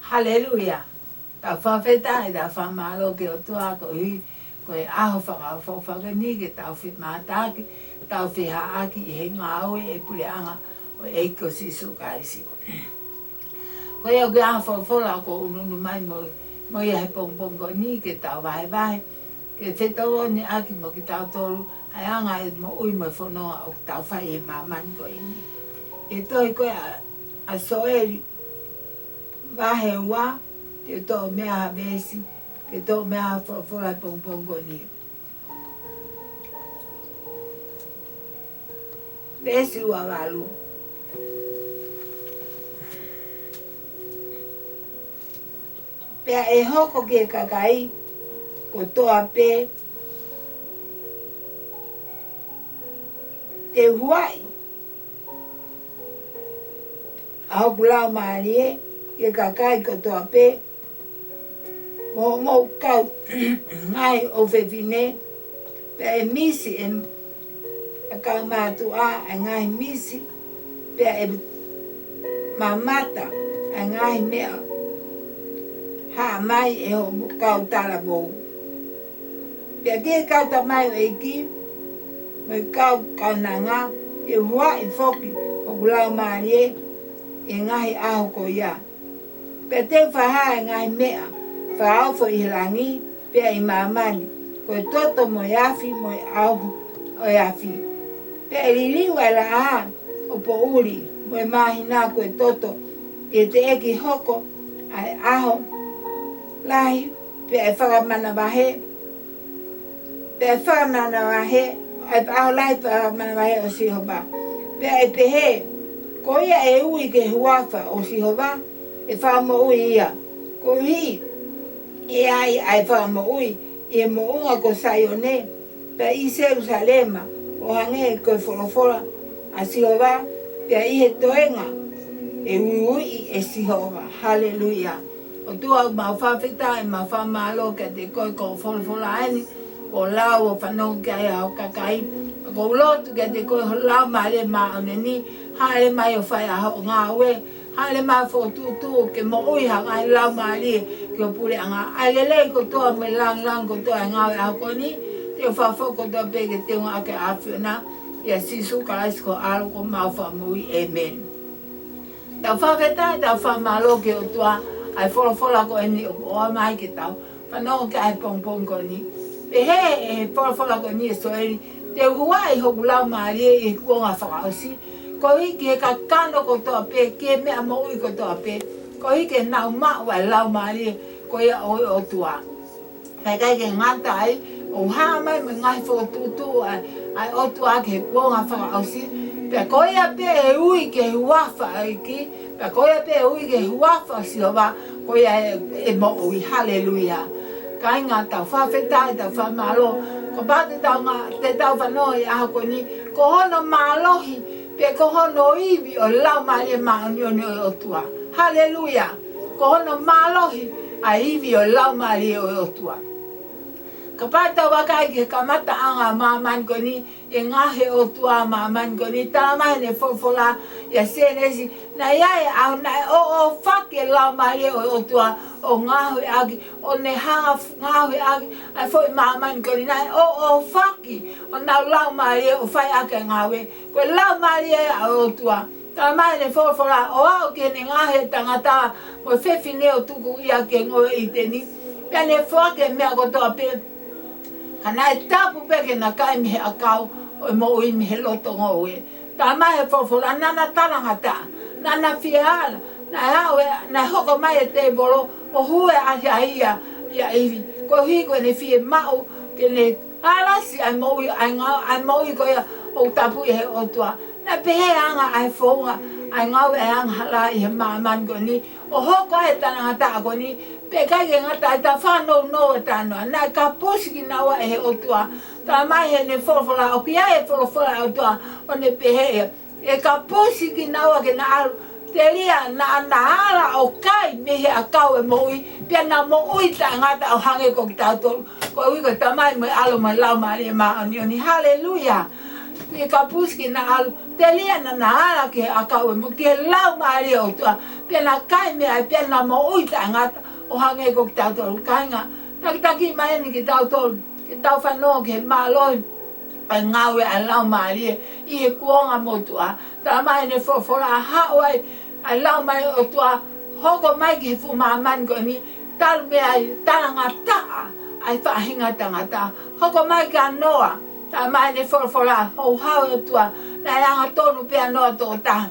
Hallelujah. Ta whawheta e ta whamalo ke o tua ko hui. Ko e aho whakawhawhani ke tau whitmātaki. Tau whihaaki i he ngā aue e pureanga o eiko sisu kaisi. Ko e o ke aho whawhawha ko ununu mai mo i he pongpongo ni ke tau wahe. Ke whetoro ni aki mo ki tau tolu. Ai anga e mo ui mo whanonga o tau whai e mamani ko ini. E toi koe a Sioeli. Wahe ua. Ke tō mea ha vesi, ke tō mea ha whora pongpongo ni. Vesi ua walu. Pea e hoko ke kakai, ko toa pe, te huai. A hoku LAUMALIE, ke kakai ko toa pe, mo kau ngai o whewhine, pe e misi e kau mātua e ngai misi, pe e mamata e ngai mea ha mai e ho kau tala mou. Pe ke kau ta mai o eki, me kau nanga, e hua e whoki o LAUMALIE e ngai aho ko ia. Pe te whaha e ngai mea, whaau fo i rangi, pia i mamani, ko e toto mo iafi mo i au o iafi. Pia i liliwa e la a, o po uri, mo i mahina ko e toto, i te eki hoko, ai aho, lahi, pia e whakamana wahe, pia e whakamana wahe, ai aho lahi whakamana wahe o Sihoba. Pia e pehe, ko ia e ui ke huafa o Sihoba, e whamo ui ia, ko hi, e ai whamo ui, e mo unga ko Saione, pe i Jerusalema, o hange ko wholofora a Sihoba, pe i he toenga, e ui e Sihoba, hallelujah. O tua ma whawhita e ma whamalo ka te koi ko wholofora ani, ko lau o whanau ki ai au kakai, ko lotu ka te koi LAUMALIE ma oneni, haere mai o whai aho ngā ue, haere mai fo tutu ke mo ui hanga i LAUMALIE ki o pure anga. Ai lelei ko toa me lang ko toa ngā ue ako ni, te o whawho ko toa peke te unga ake awhiona, ia sisu kalaisi ko alo ko mau whamui, amen. Tau whawhetai, tau whamalo ke o toa, ai wholofola ko eni o oa mai ke tau, whanau ke ai pongpong ko ni. Pe he e wholofola ko ni e Sioeli, te hua i hoku LAUMALIE i kuonga whakaosi, ko hiki he ka kano ko toa pe, ke mea mo ui ko toa pe, ko hiki he nau mao ai LAUMALIE ko ia oi o tua. Kai kai ke ngata ai, o haa mai me ngai whotutu ai o tua ke kuonga whakaosi, pe ko ia pe e ui ke huafa aiki, pe ko ia pe e ui ke huafa Sihoba, ko ia e mo ui, hallelujah. Kai ngā tau whawhetai, tau whamalo, ko pate tau ngā, te tau whanoi aho ko ni, ko hono mālohi, pe ko hono iwi o LAUMALIE maonioni o tua. Hallelujah. Ko hono mālohi a iwi o LAUMALIE o tua. Ka pata wakai ke kamata anga mamani ko ni, e ngahe o tua mamani ko ni, tāmahi ne wholwhola, ia senesi, na iai au nai o whake LAUMALIE o tua, o ngahui agi, o ne hanga ngahui agi, ai foi mamani ko ni, nai o whaki, o nau LAUMALIE o whai ake ngawe, ko LAUMALIE o tua. Tāmahi ne wholwhola, o au ke ne ngahe tangata, mo whewhine o tuku ia ke ngoe i teni, pia ne whake mea ko toa pe, kana e tapu peke na kai mihe akau o mo ui mihe loto ngoe. Tā mai he whawhora, nana tarangata, nana whiala, na hoko mai e te bolo, o hue ahi ahia ia iwi. Ko hui koe ne whie mau, ke ne alasi ai mo ui koe o tapu i he otua. Na pehe anga ai whonga, ai ngau e anga hala i he maaman ko ni, o hoko he tarangata ko ni, pe kai ke ngata e ta whanau no e tānoa, nai ka posi ki naua e he otua, tā mai he ne wholwhola, o ki ai e wholwhola o toa, o ne pehe e ka posi ki naua ke na alu, te lia na ala o kai mehe a kau e mo ui, pia na mo ui ta ngata o hange ko ki tātou, ko ui ko tā mai mo alu mai LAUMALIE maonioni, hallelujah! ni ka puski na alu te lia na ala ke akau mo ke LAUMALIE o tua pena kai me ai pena mo uita ngata o hange ko tau tolu kainga taki mai ni ki tau tolu ki tau whanua ke maloi ai ngawe ai LAUMALIE i he kuonga mo tua ta mai ne fofora hawai ai LAUMALIE o tua hoko mai ki fu maman ko ni tal me ai talanga ta ai whahinga tangata hoko mai ka noa ta mai ne fofora ho hau o tua na anga tonu pia noa to ta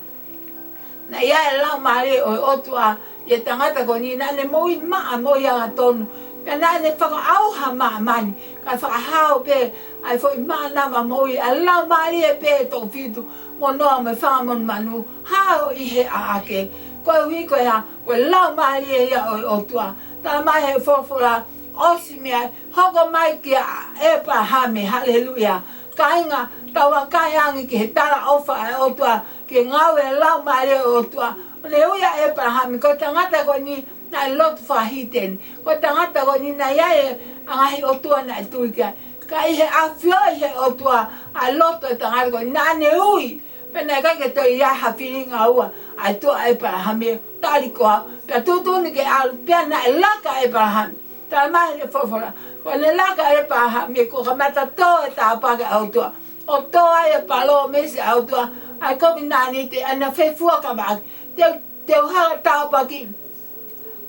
na ia LAUMALIE o tua ia tangata ko ni na ne moi maa mo ia tonu kana ne whakaauha maamani ka whakahau pe ai foi mana ma moi LAUMALIE pe to fitu mo noa me whamon manu hao i he aake ko hui ko ya ko LAUMALIE ia o tua ta mai he fofora osi mea hoko mai ki Abrahame haleluya kainga tawa kaiangi ki he tara ofa o tua ki ngawe LAUMALIE o tua le uia Abrahame ko tangata ko ni na lot fahiten ko tangata ko ni na iae angahi o tua na tuika ka i he afio i he o tua a loto tangata ko na ne ui pena ka ke to ia hafiringa ua a tua Abrahame tali ko pe tutuni ke al pe na laka Abrahame ta mai le fofora ko le laka Abrahame ko kamata to ta pa ka o tua o to ai palo mesi o tua ai ko binani te ana fe fua ka ba te ha ta pa ki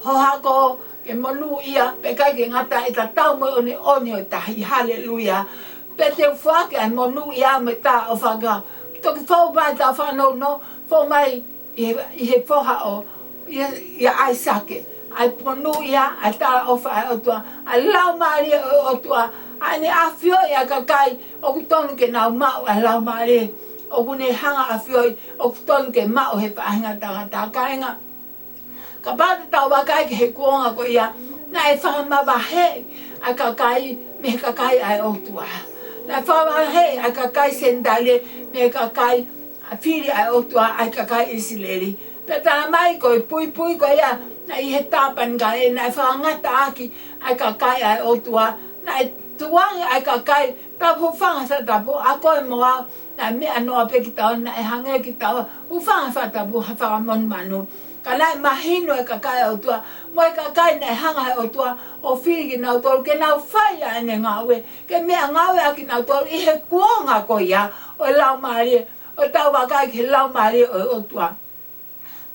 ho ha ko ke monu ia pe kai ke ngata i ta tau mo oni o tahi haleluya pe te fua ke monu ia me ta o faga to ki fo ba ta fa no fo mai i he fo ha o ia ai sake ai monu ia ai ta o fa o tua ai LAUMALIE o tua ai ne afio ia ka kai o ku tonu ke na ma ai LAUMALIE o ku ne hanga afio o ku tonu ke ma o he pa hanga ta kainga ka ba ta wa kai ke he kuonga ko ia na e fa ma ba he a ka kai me ka kai ai o tua na fa ma he a ka kai sendale me ka kai a fili ai o tua ai ka kai isileli pe ta mai ko pui ko ia na i he tapan ka e na fa ngata aki ai ka kai ai o tua na tuang ai ka kai ta pu fanga sa ta pu a ko mo na me ano pe ki ta na e hange ki ta u fanga fa ta pu fa mon manu kana mahino e kakai o tua mo e kakai ne hanga o tua o fili na tol ke na fai ane ngawe ke me ngawe aki na tol i he kuonga ko ia o LAUMALIE o tau wakai ke LAUMALIE o tua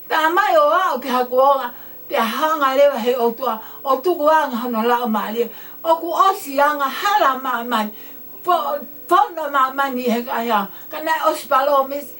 ta mai o au ke ha kuonga te hanga lewa he o tua o tuku anga hono LAUMALIE o ku osi anga hala mamani fono mamani he kaya kana ospalo mis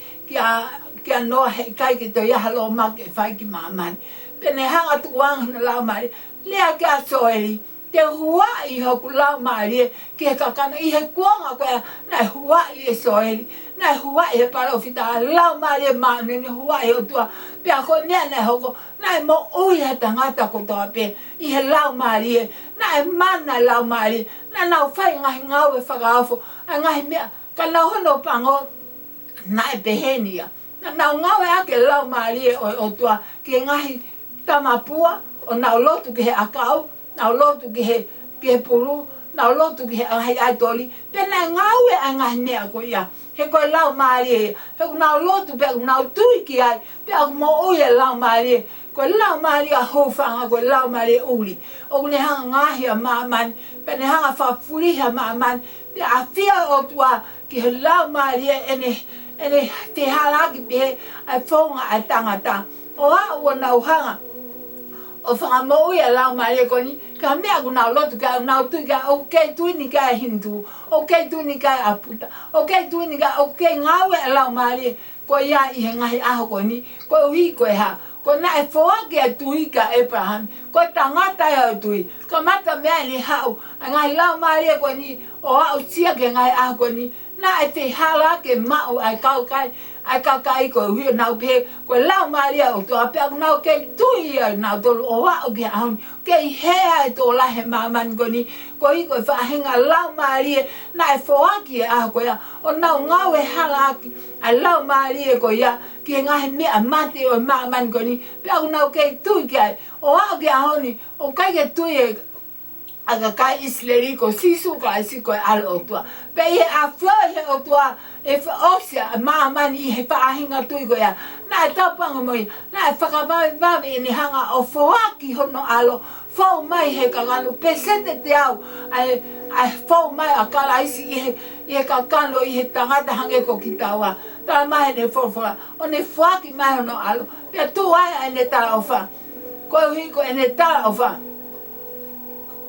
kia noa he kai ki to ia halo ma ke whai ki mamani. Pene hanga tukuanga na LAUMALIE, lea kia Sioeli, te Huai hoku LAUMALIE, ki he kakana i he kuonga koea, nai Huai e Sioeli, nai Huai he parofita, LAUMALIE maane ni Huai o tua, pia ko nea nai hoko, nai mo ui he tangata ko toa pe, i he LAUMALIE, nai mana LAUMALIE, nai nau whai ngahi ngau e whakaafo, a ngahi mea, ka nau hono pango, nai pehenia. Nau ngawe ake LAUMALIE o tua ki ngahi tamapua o nau lotu ki he akau, nau lotu ki he puru, nau lotu ki he ngahi aitoli, pena ngawe a ngahi mea ko ia, he koe LAUMALIE, he nau lotu pe nau tui ki ai, pe aku mo ui e LAUMALIE, koe LAUMALIE a hofanga koe LAUMALIE uli, o kune hanga ngahi a maaman, pene hanga whafuriha maaman, pe a fia o tua ki he LAUMALIE ene te haraki pe ai whonga ai tangata. O a ua nau hanga. O whangamau ia LAUMALIE koni, ka mea ku nau lotu ka nau tui ka o kei tuini ka hindu, o kei tuini ka aputa, o kei tuini ka o kei ngawe LAUMALIE, ko ia i he ngahi aho koni, ko ui koe ha. Ko na e whoake a tui ka Abraham, ko tangata e o tui, ka mata mea ni hau, a ngahi LAUMALIE koni, o a o sia ke ngahi aho koni, na e te hala ke mau ai kakai ko hui nau pe ko LAUMALIE o to pe nau ke tui nau to o wa o ke an ke he ai to la he maman ko ni ko i ko fa hinga LAUMALIE na e foaki a ko ya o nau ngau e hala a LAUMALIE ko ya ki nga he me amate o maman ko ni pe nau ke tui ke o wa o ke an ni o kai ke tui aga kai isleri ko sisu ka isi ko al otua pe e a flor he otua e osia mani he pa hinga tui ko ya na tapanga moi na whakabau babi ni hanga o foaki hono alo fo mai he kagalo pesete te au ai fo mai a kala isi i ka kalo i he tangata hange ko kitawa ta mai ne fo o ne foaki mai hono alo pe tu ai ne ta ofa ko hi ko ne ta ofa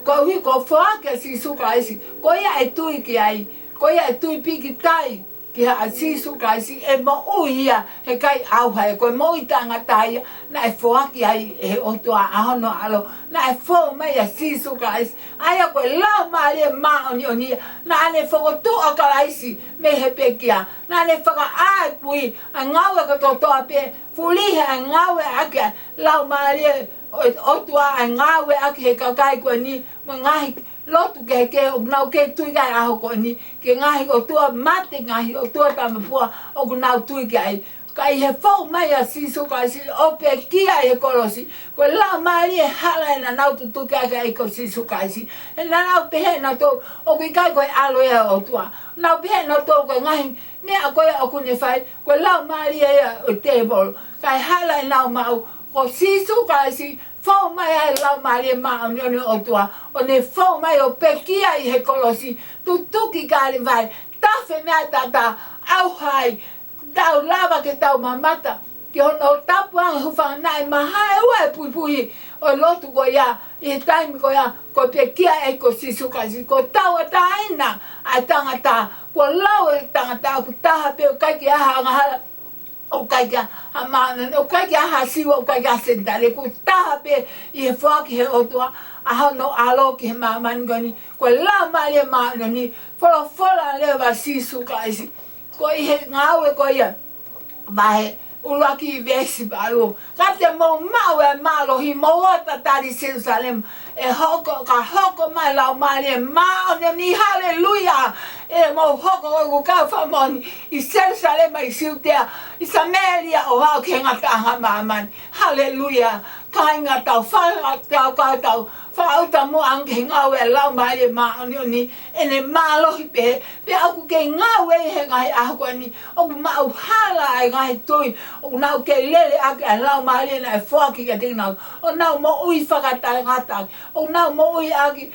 ko hui ko whaake si suka isi, ko ia e tui ki ai, ko ia e tui piki tai ki a si suka isi, e mo uia he kai auhai, ko e mo i tangata ia, na e whaake ai e otua ahono alo, na e whau mai a si suka isi, aia ko e lau maari e maa oni oni, na ane whakotu a kala isi me he pekia, na ane whaka ai pui, a ngawe kato toa pe, fulihe a ngawe ake, lau maari e, o tua ai ngawe ake he kakai ko ni mo ngahi lotu ke o nau ke tui kai aho ko ni ke ngahi o tua mate ngahi o tua tamapua o nau tui kai kai he fau mai a siso kai si o pe kia e kolosi ko la mari e hala na nau tu kai kai ko siso kai si e na nau pe he na to o kai ko alo e o tua nau pe he na to ko ngahi me a ko o kune fai ko la mari e o table kai hala na mau ko sisu kai si fau mai ai lau mari ma oni o tua o ne fau mai o pekia i he kolosi tu tuki kare vai tafe mea tata au hai tau lava ke tau mamata ki hono tapu ang hufang nai mahai ua e pui pui o lotu ko ia i he taimi ko ia ko pekia e ko sisu kai si ko tau a taina a tangata ko lau e tangata ku taha pe o kaiki aha angahara o kai kia hamana o kai kia hasiwa o kai kia sentare ku taha pe i he whaki he otua aho no alo ki he mamani gani ko la mali maano ni fola lewa sisu ka isi ko i he ngawe ko ia vahe ulaki i vesi balu kate mo mawe malo hi moota tari Jerusalem e hoko mai lau mali maano ni haleluya e mo hoko o ka famoni i Jerusalem i siutea i Samaria o hao ke ngata aha mamani haleluya kai ngata wha tau whauta mo ang ke ngawe lau mali maano ni ene malo hi pe aku ke ngawe he ngai ako ni o mau hala ai ngai tui o nau ke lele ake lau mali na whaki ka tingau o nau mo ui whakata ngata o nau mo ui aki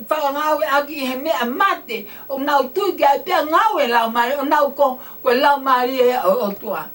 whakangawe aki he mea mate o nau tui ke ai pia ngawe lau mali o nau ko lau mali e o tua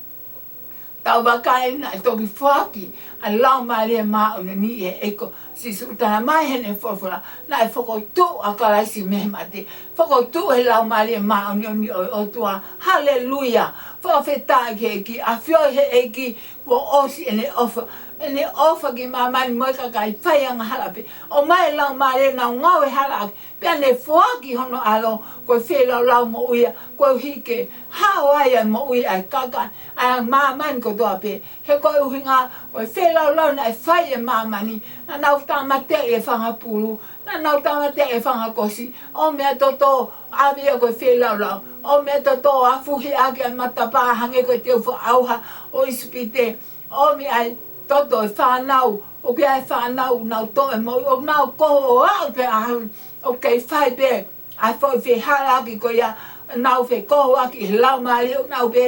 tau wakai na toki whaki a lau mali e maa ni e eko sisu tana mai hene whawhara na e whakotu a karaisi mehemate whakotu he lau mali e maa ni o tua haleluya whawheta ke eki a whioi he eki wo osi ene ofa ki mamani moika kai whaianga halape o mai lau mali na ngawe halak pia ne whaki hono alo koe whelau lau mo uia koe hike hao aia mo uia ai kaka ai mamani ko toa pe he koe uhinga koe whelau lau na e whai e mamani na nau tamate e whangapuru na nau tamate e whangakosi o mea toto awia koe whelau lau o mea toto afuhi ake a matapa hange koe te ufu auha o ispite o mea ai toto e whanau o ke ai whanau nau to e mo o nau koho o au pe ahu o kei whai pe ai whoi whi hala aki ko ia nau whi koho aki he lau mali o nau pe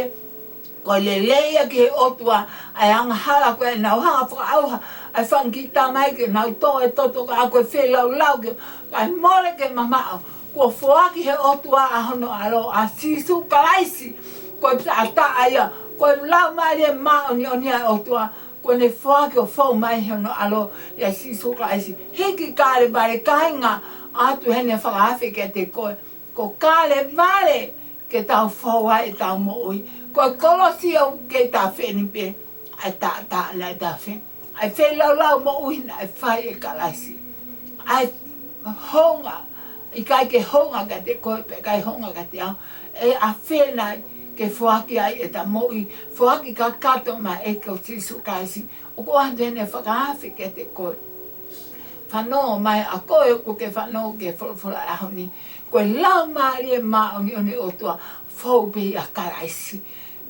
ko le leia ki he otua ai anga hala koe nau hanga whaka auha ai whanki tamai ke nau to e toto ka a koe whi lau ke ai mole ke mamao ko whoaki he otua a hono alo a sisu kalaisi ko a ta aia ko lau mali e maa oni a otua ko ne whaki o whau mai hono alo ia sisu kalaisi hiki kare bare kainga atu hene whakawhi ke te koe ko kare bare ke tau whaua e tau mo'ui ko kolosi au ke ta wheni pe ai ta lai ta wheni ai whe lau mo'ui na ai whai e kalaisi ai honga i kai ke honga ka te koe pe kai honga ka te au e a whenai ke whaki ai e ta mo'ui whaki ka kato ma e ko sisu kaisi o ko ande hene whakawhi ke te koe whanau mai a koe ko ke whanau ke wholawhola e honi koe lau maari e maa oni o tua whau pe a karaisi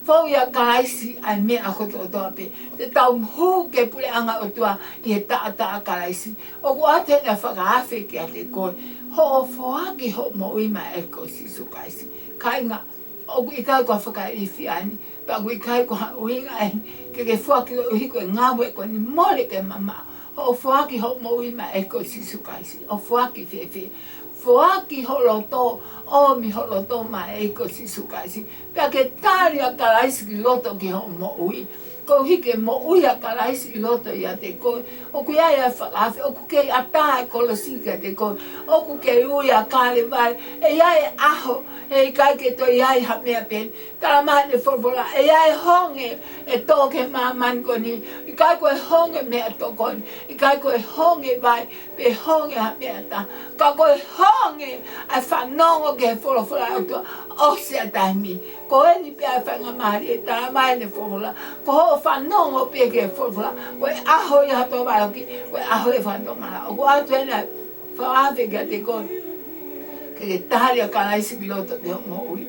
fau ia kalaisi ai me ako to pe te tau hu ke pule anga o tua I he ta kalaisi o ku ate na whakaafe ki a te koe ho o foaki ho mo ima e ko sisu kaisi kainga o ku ikai ko whakairifi ani pa ku ikai ko uinga ani ke foaki o hiko e ngawe ko ni mole ke mama ho o foaki ho mo ima e ko sisu kaisi o foaki fe foaki holoto o mi holoto ma e ko sisu kaisi pa ke tari a kalaisi ki loto ki ho mo ui ko hike mo ui a kalaisi ki loto ia te ko o ku ia whakafe o ku kei ata e kolosika te ko o ku kei ui a kale vai e ia aho e kai ke to ia ha mea pen tala mai le forfola e ia honge e toke maman ko ni I kai ko honge mea to ko I kai ko honge vai pe honge ha mea ta ka ko honge a whanongo ke forfola o se ataimi ko e ni pe a whanga mari e tala mai le forfola ko ho whanongo pe ke forfola ko e aho I hato vai ko e aho e whanongo mara o ko atu e na whaafe ka te ko ke tahari a kalaisi ki loto te ho mo ui.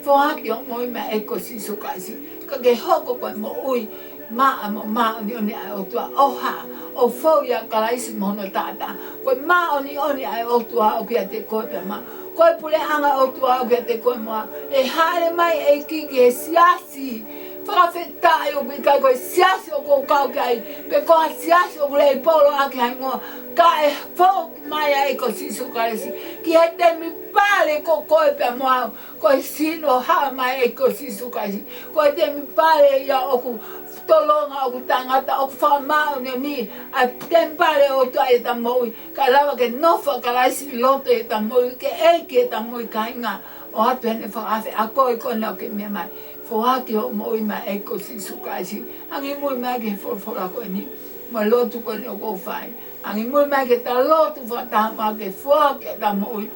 Whahaki o mo I mea e ko sisu kaisi. Ka ke hoko koe mo ui maa mo maa ni oni ai o tua oha o fau ia kalaisi mono tata. Koe maa oni ai o tua o kia te koe pe maa. Koe pule anga o tua o kia te koe moa. E haere mai e kiki e siasi. Whakawhetai o kai koe siasi o kou kau kai. Pe koha siasi o kule I polo ake hai ngoa. Ka e fau mai ai ko sisu kaisi. Ki he te mi pale ko koe pe moa. Koe sino ha mai ai ko sisu kaisi. Koe te mi pale ia oku tolonga oku tangata oku whamao ni. Ai ten pale o tua e ta moui. Ka lawa ke nofa kalaisi loto e ta moui. Ke eiki e ta moui kainga. O hatu hene whakafe a koe kona o ke mea mai. Whaki ho moui mai e ko sisu kaisi. Angi mui mai ke whora koe ni. Ma lotu koe ni o kou whai. Angi mui mai ke ta lotu whatama ke whake ta moui.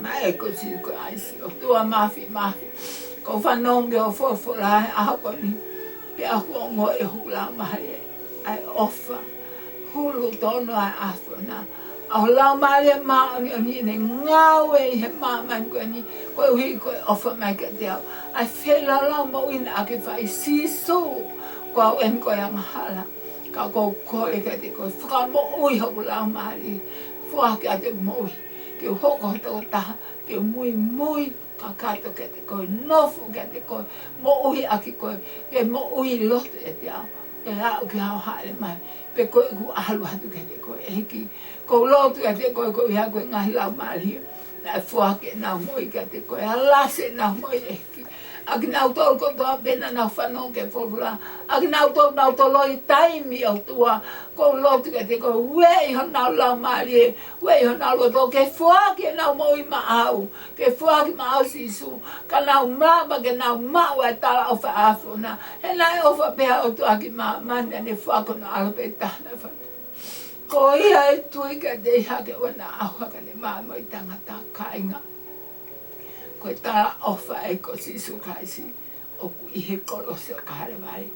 Mai e ko sisu kaisi. O tua mafi. Ko whanonge o whora hai aho koe ni. Pe aku o ngo e hula mahi ai ofa. Hulu tono ai afona. Au LAUMALIE maa ni ne ngawe I he maa man koe ni. Koe hui koe ofa mai ka te au. Ai whela lau mo ina ake whai siso. Koe au en koe anga hala. Ka kou koe ka te koe. Whaka mo ui hoku LAUMALIE. Whaka a te mo ui. Ke hoko toko taha. Ke mui. Ka kato ka te koe. Nofu ka te koe. Mo ui aki koe. Ke mo ui loto e te au. E rao ki hao haere mai. Pe koe ku ahalu hatu ka te koe. E hiki. Ko lotu ka te koe koe hea koe ngahi LAUMALIE. Nai whuake nau moi ka te koe. Alase nau moi e hiki. Aki nau tolu kotoa pena nau whanau ke whorula. Aki nau tolu I taimi au tua. Ko lotu ka te koe. Wei ho nau LAUMALIE. Wei ho nau loto. Ke whuake nau moi maau. Ke whuake maau sisu. Ka nau mama ke nau mau e tala o whaafuna. He nai ofa peha o tua ki maa mani. Ane whuako na alope tahna whatu. Ko ia e tui ka te hake wana aua ka ne māma I tangata kainga. Ko tala ofa e ko sisu kaisi. O ku I he kolose o kahare wari.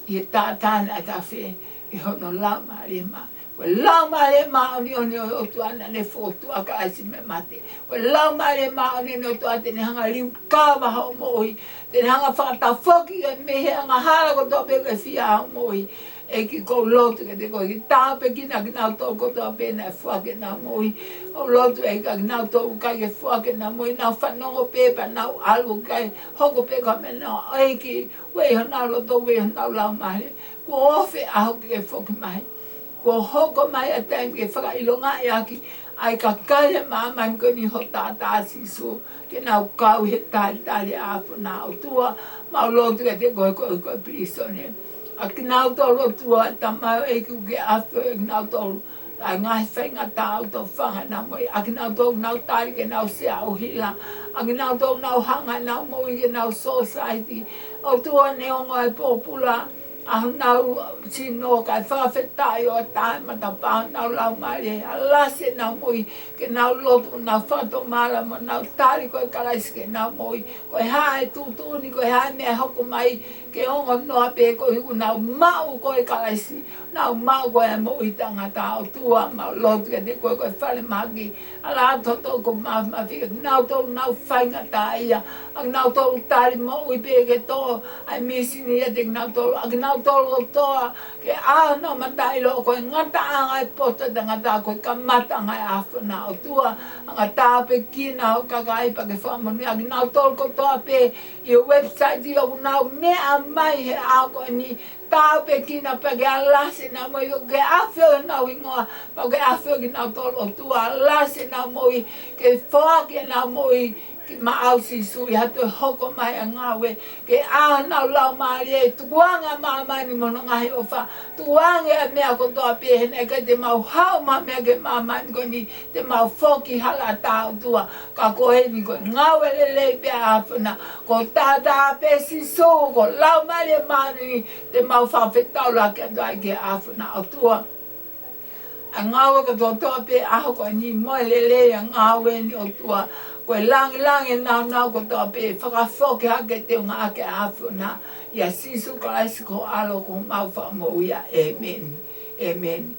I he tātāna e ta whi. I hono LAUMALIE maa. Ko LAUMALIE maa oni o tuana ne whotua ka aisi me mate. Ko LAUMALIE maa oni o tua tene hanga liu kāwa hao moi. Tene hanga whakatawhoki o mehe hanga hara ko tope ko e whia hao moi. E ki kou lotu ke te koe ki tāpe ki nā ki nau tō kotoa pēna e whuake nā moi. O lotu e ka ki nau tō kai ke whuake nā moi. Nau whanongo pēpa nau alu kai hoko pēka me nau e ki wei ho nau loto wei ho nau LAUMALIE. Ko ofe aho ki ke whoki mai. Ko hoko mai a taim ke whakailonga e aki. Ai ka kai he māman ko ni ho tātā sisu. Ke nau kau he tāri āpo nā o tua. Mau lotu ke te koe koe prisone. Aki nau tolu tua tamau e ki uke awhi e ki nau tolu. Ai ngai whainga tāu tō whanga nā moi. Aki nau tolu nau tāri ke nau sea o hila. Aki nau tolu nau hanga nau moi ke nau society. O tua neongo ai popula. Ahu nau sino kai whawhetai o tāi mata pāu nau LAUMALIE. Alase nau moi ke nau lotu nau whato mara mo nau tāri koe karaisi ke nau moi. Koe hae tūtūni koe hae mea hoko mai. ke ongo noa pe ko hiku nau mau ko e kalaisi nau mau ko e mo i tangata o tua ma lotu ke te koe koe whale maki ala toto ko ma whika nau tō nau whainga tā ia ak nau tō tari mo i pe ke tō ai misini e te nau tō ak nau tō o tōa ke nau matai lo koe ngata anga e poto tangata koe ka mata anga e awhana o tua anga tā pe kina o kakai pa ke whamoni ak nau tō ko tōa pe i website i o nau mea mai he ako ni tau pe kina pa ke alasi na mo i ke awhio nau ingoa pa ke awhio ki nau tolo o tua alasi na mo i ke whaake na mo i ma au si sui hatu hoko mai a ngawe ke nau LAUMALIE tuanga mama ni mono ngahi o wha tuanga e mea ko toa pe hene ka te mau hau ma mea ke mama ni ko ni te mau whoki hala tau tua ka kohe ni ko ngawe lele pe awhana ko tata pe si su ko LAUMALIE mani te mau whawhetau la ke atua ke awhana o tua a ngawe ka toa pe aho ko ni moe lele a ngawe ni o tua koe langi nau ko toa pe whakawhoke hake te unga ake awhana ia sisu ka laisi ko alo ko mau wha mo ia amen amen